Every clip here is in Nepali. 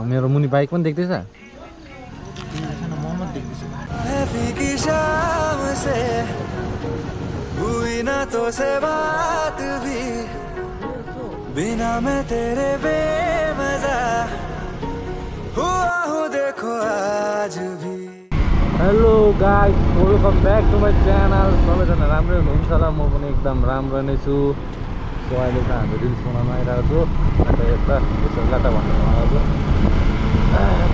मेरो मुनि बाइक पनि देख्दैछ बिना मैं तेरे बेमजा हुआ हूँ देखो आज भी। Hello guys, welcome back to my channel. सबैजना राम्रै हुनुहुन्छ होला, म पनि एकदम राम्रो नै छु। सो अहिले चाहिँ हामी रिल्स बनाउन आइरहेको छु। अन्त यता यसोलाई त भन्नु भएको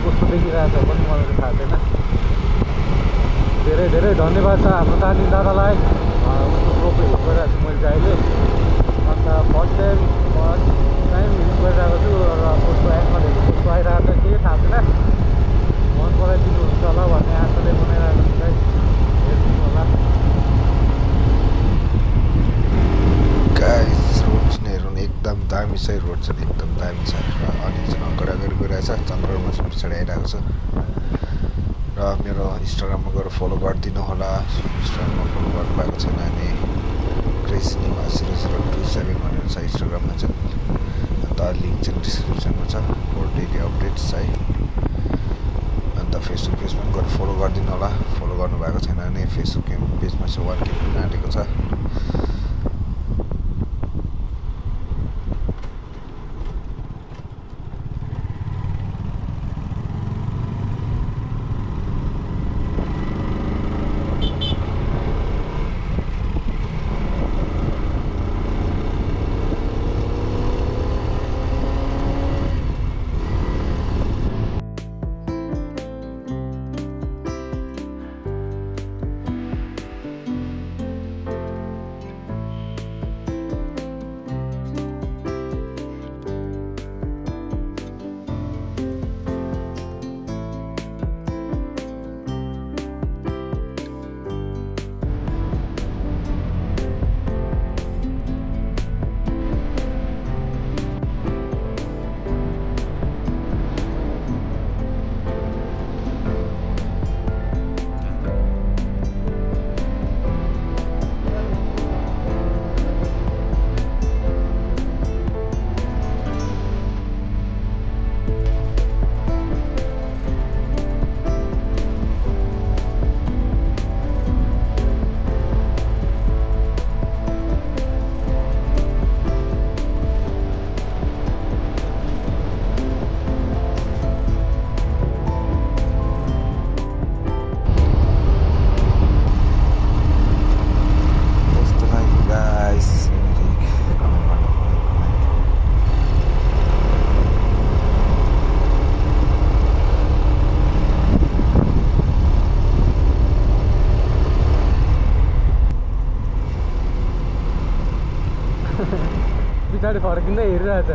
कस्तो देखिरहेको छ पनि मलाई थाहा छैन। धेरै धेरै धन्यवाद छ हाम्रो तानिम दादालाई। उसको प्रोको हेल्प गरिरहेको छु मैले चाहिँ अहिले। अन्त फर्स्ट टाइम हिल्स गरिरहेको छु र उसको एङ्गलहरू कस्तो आइरहेको छ केही थाहा छैन। मन पराइदिनुहुन्छ होला भन्ने आशाले बनाइरहेको छु है, हेरिदिनु होला। गाइस, रोड चाहिँ हेर्नु एकदम दामी छ, रोड चाहिँ एकदम दामी छ र अनि चाहिँ अगाडि गइरहेछ। चन्द्रमा चाहिँ पछाडि आइरहेको छ र मेरो इन्स्टाग्राममा गएर फलो गरिदिनु होला। इन्स्टाग्राममा फलो गर्नुभएको छैन भने क्रेसिनीमा 0027 भनेर छ इन्स्टाग्राममा चाहिँ। अन्त लिङ्क चाहिँ डिस्क्रिप्सनमा छ फर डेली अपडेट्स है। अन्त फेसबुक पेज पनि गएर फलो गरिदिनु होला। फलो गर्नुभएको छैन भने फेसबुक पेजमा चाहिँ 1K पुग्न आँटेको छ। पछाडि फर्किँदै हेरिरहेछ।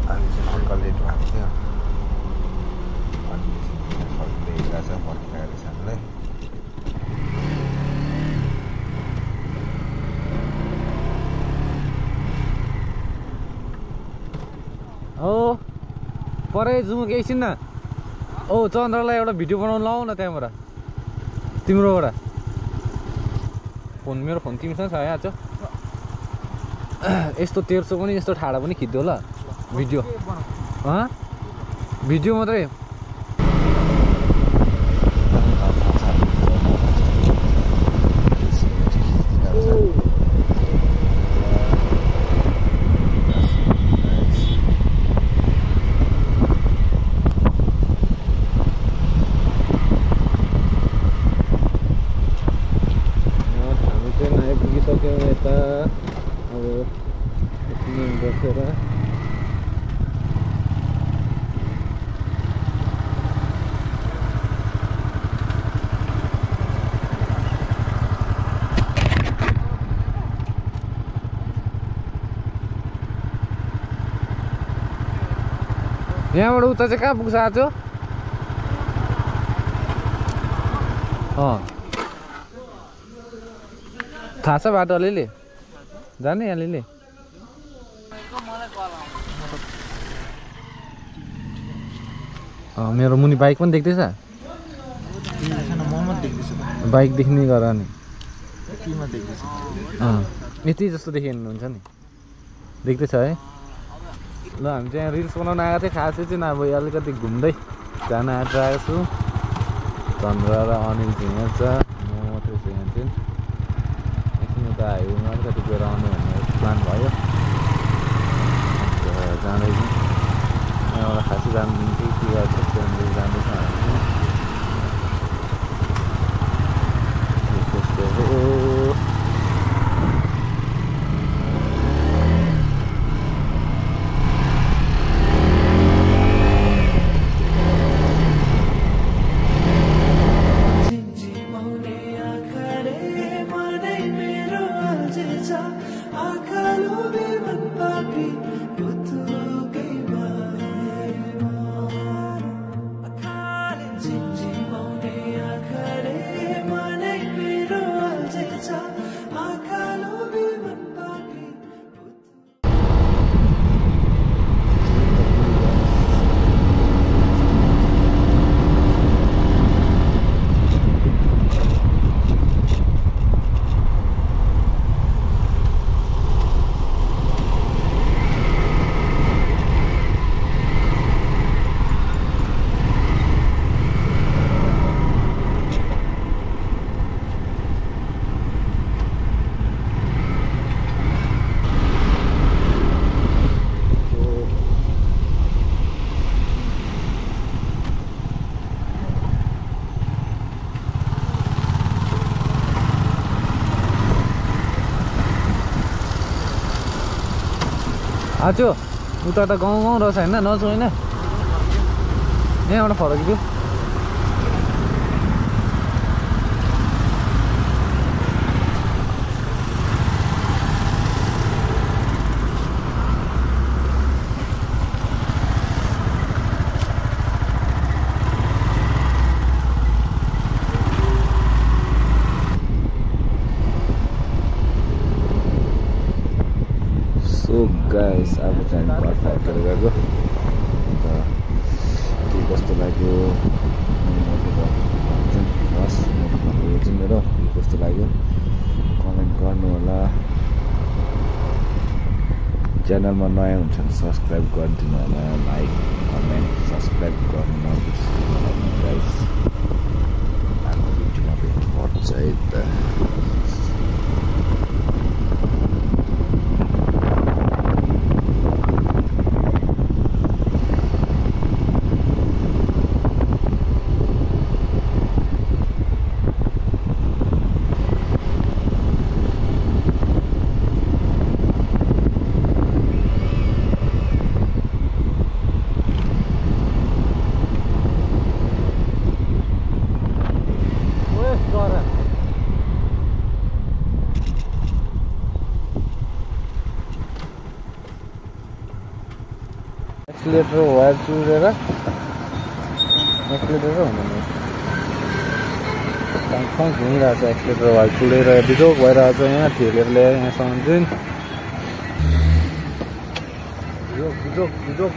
अनि चाहिँ अङ्कल लेट भएको थियो, अनि फर्किँदै हेरिरहेछ, फर्किरहेको रहेछ हामीलाई। हो परे जाउँ कि एकछिन न। ओ चन्द्रलाई एउटा भिडियो बनाउनु लाऊ न त्यहाँबाट, तिम्रोबाट। फोन मेरो फोन तिमीसँग छ है आज। यस्तो 1300 पनि यस्तो ठाडा पनि खिच्दियो ल भिडियो। भिडियो मात्रै। हामी चाहिँ आइपुगिसक्यौँ यता। अब बसेर यहाँबाट उता चाहिँ कहाँ पुग्छ आज? थाहा छ बाटो अलिअलि जाने अलिअलि। मेरो मुनि बाइक पनि देख्दैछ। बाइक देख्ने गर नि यति जस्तो देखिनुहुन्छ नि, देख्दैछ है। ल हामी चाहिँ रिल्स बनाउन आएको थियौँ खासै चाहिँ अब अलिकति घुम्दै जान आइरहेको छु चन्द्र र अनिल चाहिँ यहाँ छ म त्यसो यहाँ चाहिँ एकछिन उता हाइवेमा अलिकति गएर आउने भन्ने प्लान भयो जाँदैछौँ यहाँबाट खासै जानु दिन्छ के गर्छ त्यहाँनिर जाँदैछौँ हामी त्यस्तो हो आजो उता त गाउँ गाउँ रहेछ होइन नजु होइन यहाँबाट फर्किदियो गाइस अब चाहिँ घर फर्केर गएको अन्त के कस्तो लाग्यो फर्स्ट मोटो चाहिँ मेरो के कस्तो लाग्यो कमेन्ट गर्नु होला च्यानलमा नयाँ हुन्छ भने सब्सक्राइब गरिदिनु होला लाइक कमेन्ट सब्सक्राइब गर्नु नबिर्सिनु होला गाइस अर्को भिडियोमा भेट्नुपर्छ है त एक्सिलेटर वायर चुरेर एक्सिलेटर हुँदैन ठाउँ घुमिरहेको छ एक्सिलेटर वायर चुडेर बिजोक भइरहेको छ यहाँ ठेलेर ल्याएर यहाँसम्म चाहिँ बिजोक बिजोक बिजोक